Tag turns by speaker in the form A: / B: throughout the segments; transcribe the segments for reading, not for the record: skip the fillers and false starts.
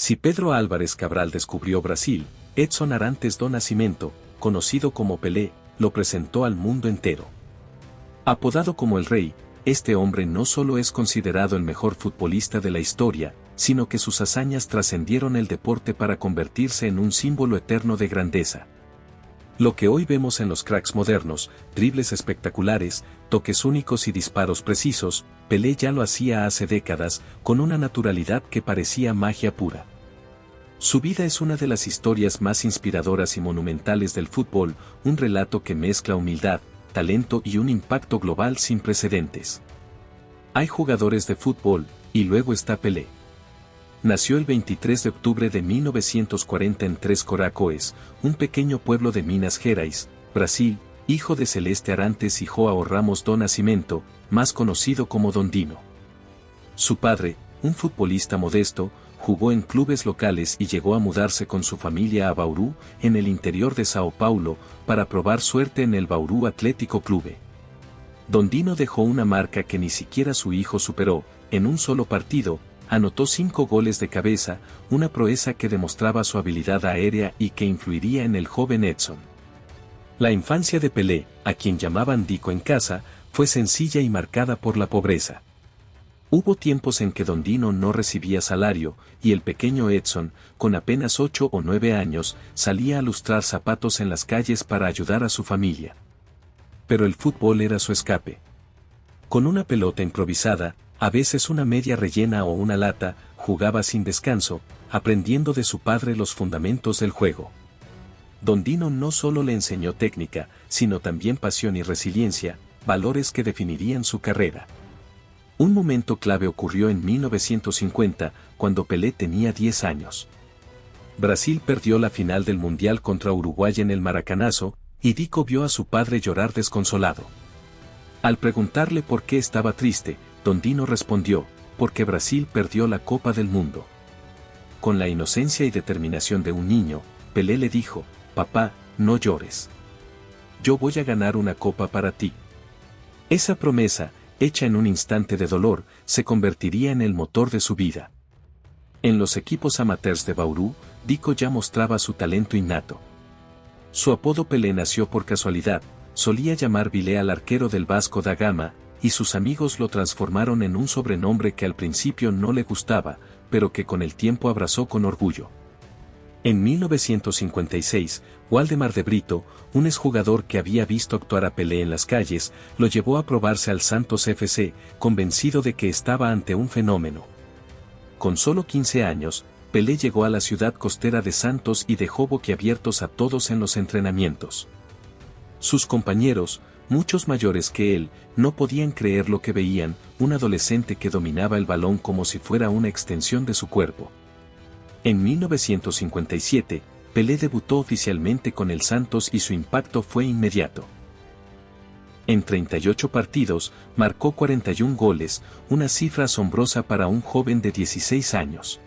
A: Si Pedro Álvares Cabral descubrió Brasil, Edson Arantes do Nascimento, conocido como Pelé, lo presentó al mundo entero. Apodado como el Rey, este hombre no solo es considerado el mejor futbolista de la historia, sino que sus hazañas trascendieron el deporte para convertirse en un símbolo eterno de grandeza. Lo que hoy vemos en los cracks modernos, dribles espectaculares, toques únicos y disparos precisos, Pelé ya lo hacía hace décadas, con una naturalidad que parecía magia pura. Su vida es una de las historias más inspiradoras y monumentales del fútbol, un relato que mezcla humildad, talento y un impacto global sin precedentes. Hay jugadores de fútbol, y luego está Pelé. Nació el 23 de octubre de 1940 en Três Coracoes, un pequeño pueblo de Minas Gerais, Brasil, hijo de Celeste Arantes y João Ramos do Nascimento, más conocido como Dondino. Su padre, un futbolista modesto, jugó en clubes locales y llegó a mudarse con su familia a Bauru, en el interior de Sao Paulo, para probar suerte en el Bauru Atlético Clube. Dondino dejó una marca que ni siquiera su hijo superó. En un solo partido, anotó 5 goles de cabeza, una proeza que demostraba su habilidad aérea y que influiría en el joven Edson. La infancia de Pelé, a quien llamaban Dico en casa, fue sencilla y marcada por la pobreza. Hubo tiempos en que Dondino no recibía salario, y el pequeño Edson, con apenas 8 o 9 años, salía a lustrar zapatos en las calles para ayudar a su familia. Pero el fútbol era su escape. Con una pelota improvisada, a veces una media rellena o una lata, jugaba sin descanso, aprendiendo de su padre los fundamentos del juego. Dondino no solo le enseñó técnica, sino también pasión y resiliencia, valores que definirían su carrera. Un momento clave ocurrió en 1950, cuando Pelé tenía 10 años. Brasil perdió la final del Mundial contra Uruguay en el Maracanazo, y Dico vio a su padre llorar desconsolado. Al preguntarle por qué estaba triste, Dondino respondió, porque Brasil perdió la Copa del Mundo. Con la inocencia y determinación de un niño, Pelé le dijo, papá, no llores. Yo voy a ganar una copa para ti. Esa promesa, hecha en un instante de dolor, se convertiría en el motor de su vida. En los equipos amateurs de Bauru, Dico ya mostraba su talento innato. Su apodo Pelé nació por casualidad, solía llamar Vilé al arquero del Vasco da Gama, y sus amigos lo transformaron en un sobrenombre que al principio no le gustaba, pero que con el tiempo abrazó con orgullo. En 1956, Waldemar de Brito, un exjugador que había visto actuar a Pelé en las calles, lo llevó a probarse al Santos FC, convencido de que estaba ante un fenómeno. Con solo 15 años, Pelé llegó a la ciudad costera de Santos y dejó boquiabiertos a todos en los entrenamientos. Sus compañeros, muchos mayores que él, no podían creer lo que veían, un adolescente que dominaba el balón como si fuera una extensión de su cuerpo. En 1957, Pelé debutó oficialmente con el Santos y su impacto fue inmediato. En 38 partidos, marcó 41 goles, una cifra asombrosa para un joven de 16 años.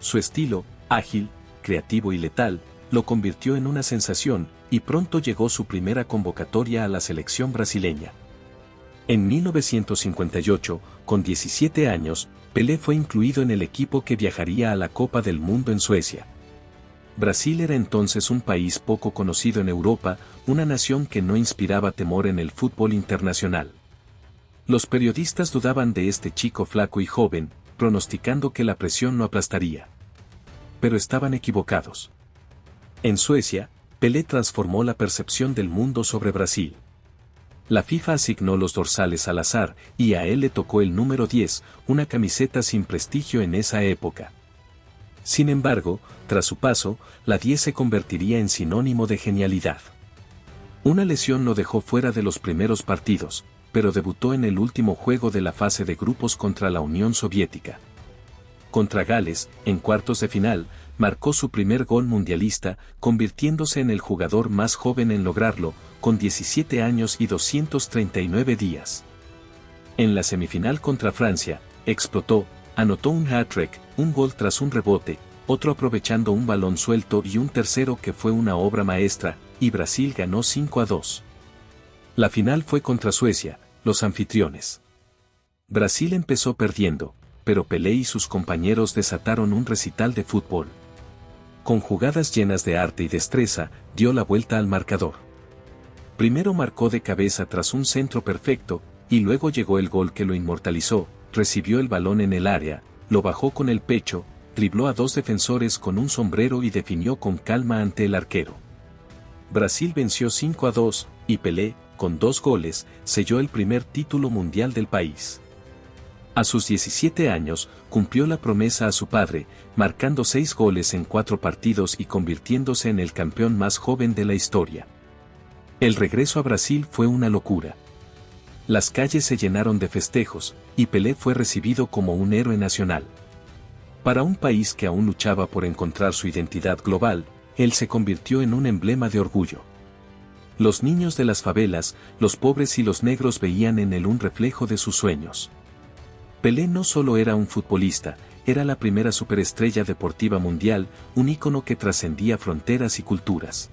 A: Su estilo, ágil, creativo y letal, lo convirtió en una sensación, y pronto llegó su primera convocatoria a la selección brasileña. En 1958, con 17 años, Pelé fue incluido en el equipo que viajaría a la Copa del Mundo en Suecia. Brasil era entonces un país poco conocido en Europa, una nación que no inspiraba temor en el fútbol internacional. Los periodistas dudaban de este chico flaco y joven, pronosticando que la presión lo aplastaría. Pero estaban equivocados. En Suecia, Pelé transformó la percepción del mundo sobre Brasil. La FIFA asignó los dorsales al azar, y a él le tocó el número 10, una camiseta sin prestigio en esa época. Sin embargo, tras su paso, la 10 se convertiría en sinónimo de genialidad. Una lesión lo dejó fuera de los primeros partidos, pero debutó en el último juego de la fase de grupos contra la Unión Soviética. Contra Gales, en cuartos de final, marcó su primer gol mundialista, convirtiéndose en el jugador más joven en lograrlo, con 17 años y 239 días. En la semifinal contra Francia, explotó, anotó un hat-trick, un gol tras un rebote, otro aprovechando un balón suelto y un tercero que fue una obra maestra, y Brasil ganó 5-2. La final fue contra Suecia, los anfitriones. Brasil empezó perdiendo, pero Pelé y sus compañeros desataron un recital de fútbol. Con jugadas llenas de arte y destreza, dio la vuelta al marcador. Primero marcó de cabeza tras un centro perfecto, y luego llegó el gol que lo inmortalizó, recibió el balón en el área, lo bajó con el pecho, dribló a dos defensores con un sombrero y definió con calma ante el arquero. Brasil venció 5-2, y Pelé, con 2 goles, selló el primer título mundial del país. A sus 17 años, cumplió la promesa a su padre, marcando 6 goles en 4 partidos y convirtiéndose en el campeón más joven de la historia. El regreso a Brasil fue una locura. Las calles se llenaron de festejos, y Pelé fue recibido como un héroe nacional. Para un país que aún luchaba por encontrar su identidad global, él se convirtió en un emblema de orgullo. Los niños de las favelas, los pobres y los negros veían en él un reflejo de sus sueños. Pelé no solo era un futbolista, era la primera superestrella deportiva mundial, un ícono que trascendía fronteras y culturas.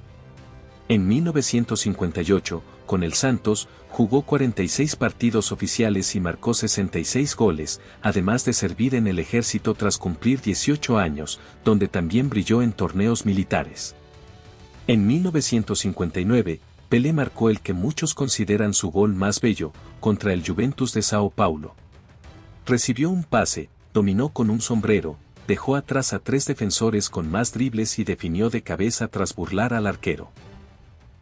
A: En 1958, con el Santos, jugó 46 partidos oficiales y marcó 66 goles, además de servir en el ejército tras cumplir 18 años, donde también brilló en torneos militares. En 1959, Pelé marcó el que muchos consideran su gol más bello, contra el Juventus de Sao Paulo. Recibió un pase, dominó con un sombrero, dejó atrás a 3 defensores con más dribles y definió de cabeza tras burlar al arquero.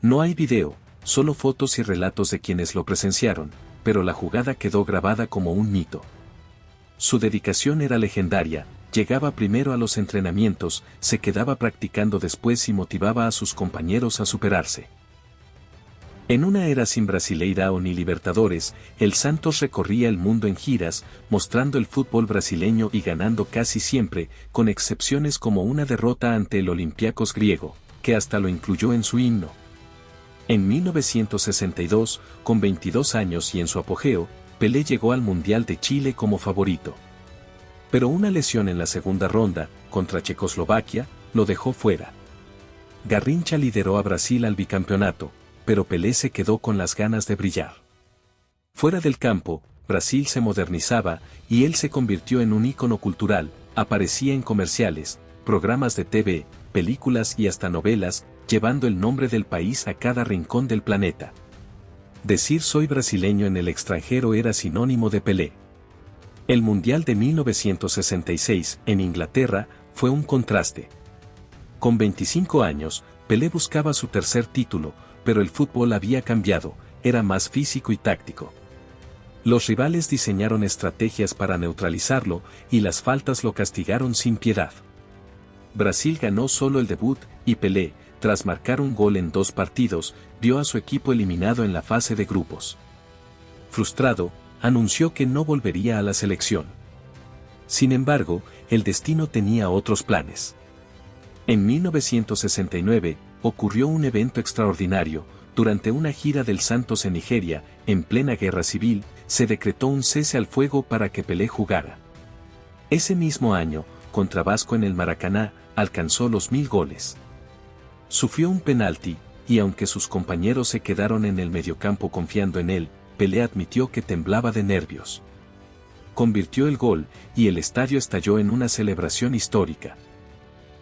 A: No hay video, solo fotos y relatos de quienes lo presenciaron, pero la jugada quedó grabada como un mito. Su dedicación era legendaria, llegaba primero a los entrenamientos, se quedaba practicando después y motivaba a sus compañeros a superarse. En una era sin Brasileirão ni Libertadores, el Santos recorría el mundo en giras, mostrando el fútbol brasileño y ganando casi siempre, con excepciones como una derrota ante el Olympiacos griego, que hasta lo incluyó en su himno. En 1962, con 22 años y en su apogeo, Pelé llegó al Mundial de Chile como favorito. Pero una lesión en la segunda ronda, contra Checoslovaquia, lo dejó fuera. Garrincha lideró a Brasil al bicampeonato, pero Pelé se quedó con las ganas de brillar. Fuera del campo, Brasil se modernizaba, y él se convirtió en un ícono cultural, aparecía en comerciales, programas de TV, películas y hasta novelas, llevando el nombre del país a cada rincón del planeta. Decir soy brasileño en el extranjero era sinónimo de Pelé. El Mundial de 1966, en Inglaterra, fue un contraste. Con 25 años, Pelé buscaba su tercer título, pero el fútbol había cambiado, era más físico y táctico. Los rivales diseñaron estrategias para neutralizarlo, y las faltas lo castigaron sin piedad. Brasil ganó solo el debut, y Pelé, tras marcar un gol en 2 partidos, vio a su equipo eliminado en la fase de grupos. Frustrado, anunció que no volvería a la selección. Sin embargo, el destino tenía otros planes. En 1969, ocurrió un evento extraordinario. Durante una gira del Santos en Nigeria, en plena guerra civil, se decretó un cese al fuego para que Pelé jugara. Ese mismo año, contra Vasco en el Maracaná, alcanzó los 1000 goles. Sufrió un penalti, y aunque sus compañeros se quedaron en el mediocampo confiando en él, Pelé admitió que temblaba de nervios. Convirtió el gol, y el estadio estalló en una celebración histórica.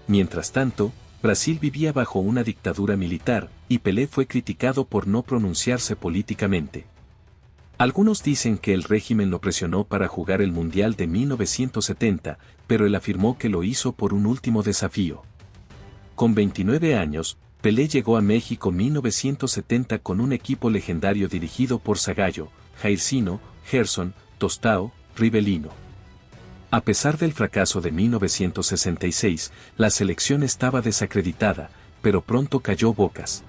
A: Mientras tanto, Brasil vivía bajo una dictadura militar, y Pelé fue criticado por no pronunciarse políticamente. Algunos dicen que el régimen lo presionó para jugar el Mundial de 1970, pero él afirmó que lo hizo por un último desafío. Con 29 años, Pelé llegó a México 1970 con un equipo legendario dirigido por Zagallo, Jairzinho, Gerson, Tostão, Rivelino. A pesar del fracaso de 1966, la selección estaba desacreditada, pero pronto cayó bocas.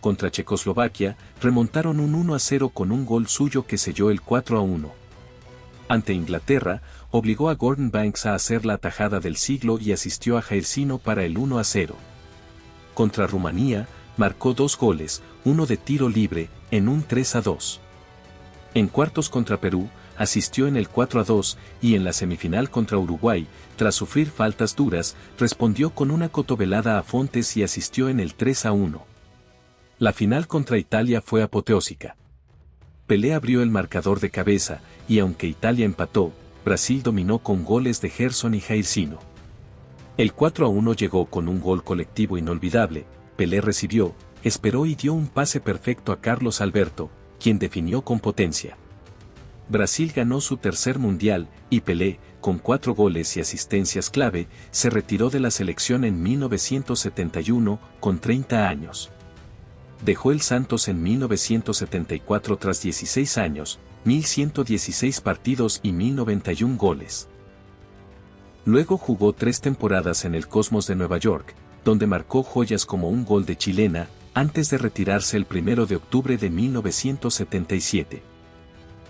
A: Contra Checoslovaquia, remontaron un 1-0 con un gol suyo que selló el 4-1. Ante Inglaterra, obligó a Gordon Banks a hacer la atajada del siglo y asistió a Jairzinho para el 1-0. Contra Rumanía, marcó 2 goles, uno de tiro libre, en un 3-2. En cuartos contra Perú, asistió en el 4-2, y en la semifinal contra Uruguay, tras sufrir faltas duras, respondió con una cotovelada a Fontes y asistió en el 3-1. La final contra Italia fue apoteósica. Pelé abrió el marcador de cabeza, y aunque Italia empató, Brasil dominó con goles de Gerson y Jairzinho. El 4-1 llegó con un gol colectivo inolvidable. Pelé recibió, esperó y dio un pase perfecto a Carlos Alberto, quien definió con potencia. Brasil ganó su tercer mundial, y Pelé, con 4 goles y asistencias clave, se retiró de la selección en 1971, con 30 años. Dejó el Santos en 1974 tras 16 años, 1.116 partidos y 1.091 goles. Luego jugó 3 temporadas en el Cosmos de Nueva York, donde marcó joyas como un gol de chilena, antes de retirarse el 1 de octubre de 1977.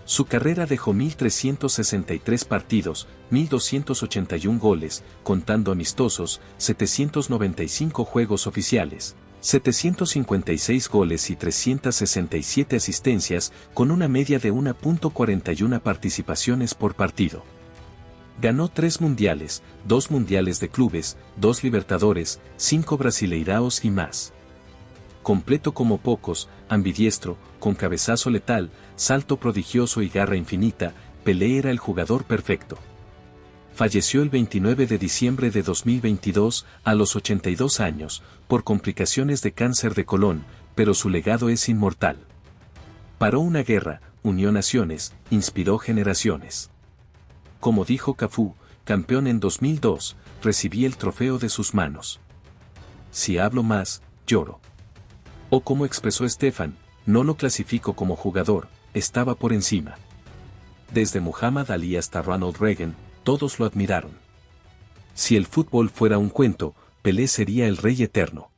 A: Su carrera dejó 1.363 partidos, 1.281 goles, contando amistosos, 795 juegos oficiales, 756 goles y 367 asistencias, con una media de 1.41 participaciones por partido. Ganó 3 mundiales, 2 mundiales de clubes, 2 Libertadores, 5 Brasileiraos y más. Completo como pocos, ambidiestro, con cabezazo letal, salto prodigioso y garra infinita, Pelé era el jugador perfecto. Falleció el 29 de diciembre de 2022, a los 82 años, por complicaciones de cáncer de colon, pero su legado es inmortal. Paró una guerra, unió naciones, inspiró generaciones. Como dijo Cafú, campeón en 2002, recibí el trofeo de sus manos. Si hablo más, lloro. O como expresó Estefan, no lo clasifico como jugador, estaba por encima. Desde Muhammad Ali hasta Ronald Reagan, todos lo admiraron. Si el fútbol fuera un cuento, Pelé sería el rey eterno.